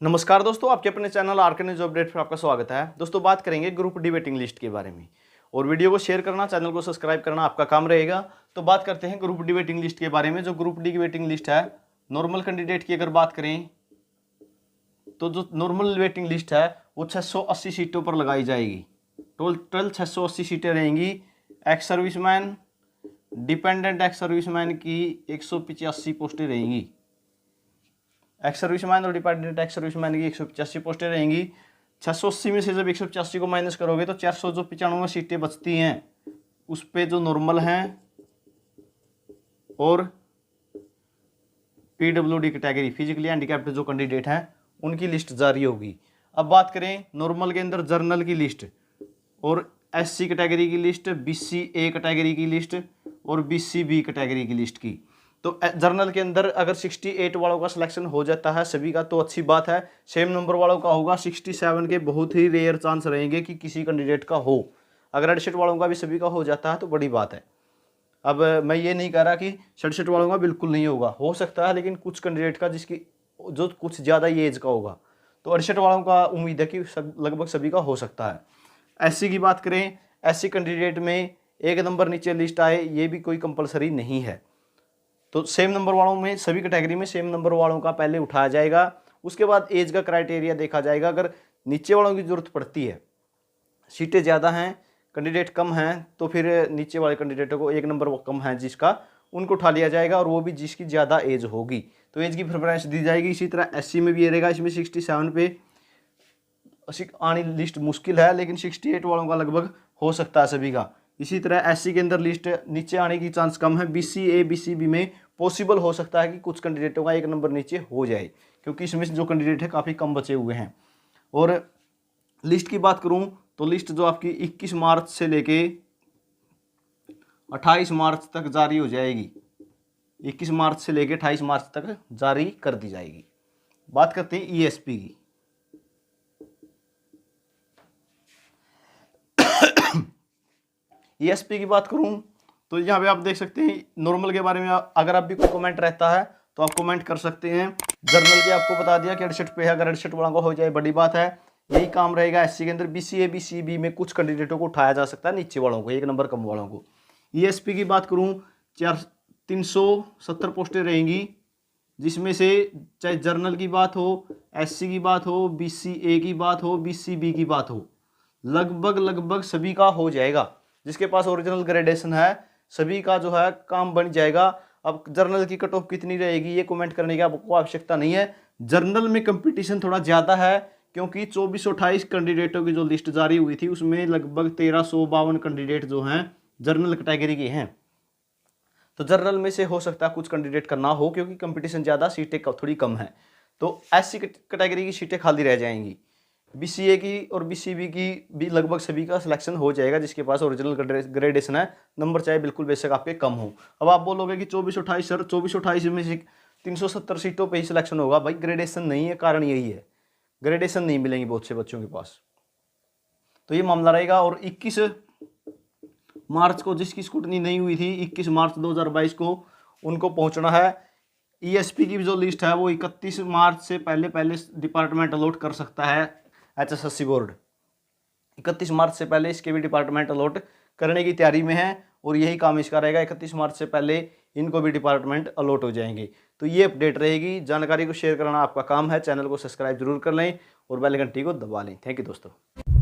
नमस्कार दोस्तों, आपके अपने चैनल आरके न्यूज अपडेट पर आपका स्वागत है। दोस्तों, बात करेंगे ग्रुप डी वेटिंग लिस्ट के बारे में और वीडियो को शेयर करना, चैनल को सब्सक्राइब करना आपका काम रहेगा। तो बात करते हैं ग्रुप डी वेटिंग लिस्ट के बारे में। जो ग्रुप डी की वेटिंग लिस्ट है, नॉर्मल कैंडिडेट की अगर बात करें तो जो नॉर्मल वेटिंग लिस्ट है वो 680 सीटों पर लगाई जाएगी। टोटल 680 सीटें रहेंगी। Ex serviceman, dependent ex serviceman की 185 पोस्टें रहेंगी। एक्स सर्विसमैन और डिपेंडेंट एक्स सर्विसमैन की 185 पोस्टें रहेंगी। 680 में से जब 185 को माइनस करोगे तो 495 सीटें बचती हैं। उस पे जो नॉर्मल हैं और पीडब्ल्यूडी कैटेगरी फिजिकली हैंडीकैप्ड जो कैंडिडेट हैं उनकी लिस्ट जारी होगी। अब बात करें नॉर्मल के अंदर जर्नल की लिस्ट और एससी कैटेगरी की लिस्ट, बीसी ए कैटेगरी की लिस्ट और बीसी बी कैटेगरी की लिस्ट की। तो जर्नल के अंदर अगर 68 वालों का सिलेक्शन हो जाता है सभी का तो अच्छी बात है। सेम नंबर वालों का होगा। 67 के बहुत ही रेयर चांस रहेंगे कि किसी कैंडिडेट का हो। अगर 68 वालों का भी सभी का हो जाता है तो बड़ी बात है। अब मैं ये नहीं कह रहा कि 67 वालों का बिल्कुल नहीं होगा, हो सकता है, लेकिन कुछ कैंडिडेट का जिसकी जो कुछ ज़्यादा ही एज का होगा तो 68 वालों का उम्मीद है कि लगभग सभी का हो सकता है। एससी की बात करें, एससी कैंडिडेट में एक नंबर नीचे लिस्ट आए ये भी कोई कंपलसरी नहीं है। तो सेम नंबर वालों में सभी कैटेगरी में सेम नंबर वालों का पहले उठाया जाएगा। उसके बाद एज का क्राइटेरिया देखा जाएगा। अगर नीचे वालों की ज़रूरत पड़ती है, सीटें ज़्यादा हैं, कैंडिडेट कम हैं, तो फिर नीचे वाले कैंडिडेटों को एक नंबर कम है जिसका, उनको उठा लिया जाएगा और वो भी जिसकी ज़्यादा एज होगी तो एज की प्रेफरेंस दी जाएगी। इसी तरह एससी में भी ये रहेगा। इसमें 67 पे आनी लिस्ट मुश्किल है, लेकिन 68 वालों का लगभग हो सकता है सभी का। इसी तरह एससी के अंदर लिस्ट नीचे आने की चांस कम है। बीसी ए बीसी बी में पॉसिबल हो सकता है कि कुछ कैंडिडेटों का एक नंबर नीचे हो जाए, क्योंकि इसमें जो कैंडिडेट है काफ़ी कम बचे हुए हैं। और लिस्ट की बात करूं तो लिस्ट जो आपकी 21 मार्च से लेके 28 मार्च तक जारी हो जाएगी। 21 मार्च से लेके 28 मार्च तक जारी कर दी जाएगी। बात करते हैं ईएसपी की। ईएसपी की बात करूं तो यहाँ पे आप देख सकते हैं नॉर्मल के बारे में अगर आप भी कोई कमेंट रहता है तो आप कमेंट कर सकते हैं। जर्नल के आपको बता दिया कि 68 पे है, अगर 68 वाला को हो जाए बड़ी बात है। यही काम रहेगा एससी के अंदर। बीसीए बीसीबी में कुछ कैंडिडेटों को उठाया जा सकता है, नीचे वालों को, एक नंबर कम वालों को। ईएसपी की बात करूँ 370 पोस्टें रहेंगी, जिसमें से चाहे जर्नल की बात हो, एससी की बात हो, बीसीए की बात हो, बीसीबी की बात हो, लगभग सभी का हो जाएगा। जिसके पास ओरिजिनल ग्रेडेशन है सभी का जो है काम बन जाएगा। अब जर्नल की कट ऑफ कितनी रहेगी ये कमेंट करने की आपको आवश्यकता नहीं है। जर्नल में कंपटीशन थोड़ा ज़्यादा है, क्योंकि 2428 कैंडिडेटों की जो लिस्ट जारी हुई थी उसमें लगभग 1352 कैंडिडेट जो हैं जर्नल कैटेगरी के हैं। तो जर्नल में से हो सकता है कुछ कैंडिडेट का ना हो, क्योंकि कंपटीशन ज़्यादा, सीटें थोड़ी कम है। तो एससी कैटेगरी की सीटें खाली रह जाएंगी। बीसीए की और बीसीबी की भी लगभग सभी का सिलेक्शन हो जाएगा, जिसके पास ओरिजिनल ग्रेडेशन है। नंबर चाहे बिल्कुल बेशक आपके कम हो। अब आप बोलोगे कि 2428 सर, 2428 में से 370 सीटों पे ही सिलेक्शन होगा। भाई ग्रेडेशन नहीं है, कारण यही है, ग्रेडेशन नहीं मिलेंगी बहुत से बच्चों के पास। तो ये मामला रहेगा। और 21 मार्च को जिसकी स्क्रूटनी नहीं हुई थी, 21 मार्च 2022 को उनको पहुंचना है। ईएसपी की जो लिस्ट है वो 31 मार्च से पहले डिपार्टमेंट अलॉट कर सकता है एचएसएससी बोर्ड। 31 मार्च से पहले इसके भी डिपार्टमेंट अलॉट करने की तैयारी में है और यही काम इसका रहेगा। 31 मार्च से पहले इनको भी डिपार्टमेंट अलॉट हो जाएंगे। तो ये अपडेट रहेगी। जानकारी को शेयर करना आपका काम है। चैनल को सब्सक्राइब जरूर कर लें और बेल घंटी को दबा लें। थैंक यू दोस्तों।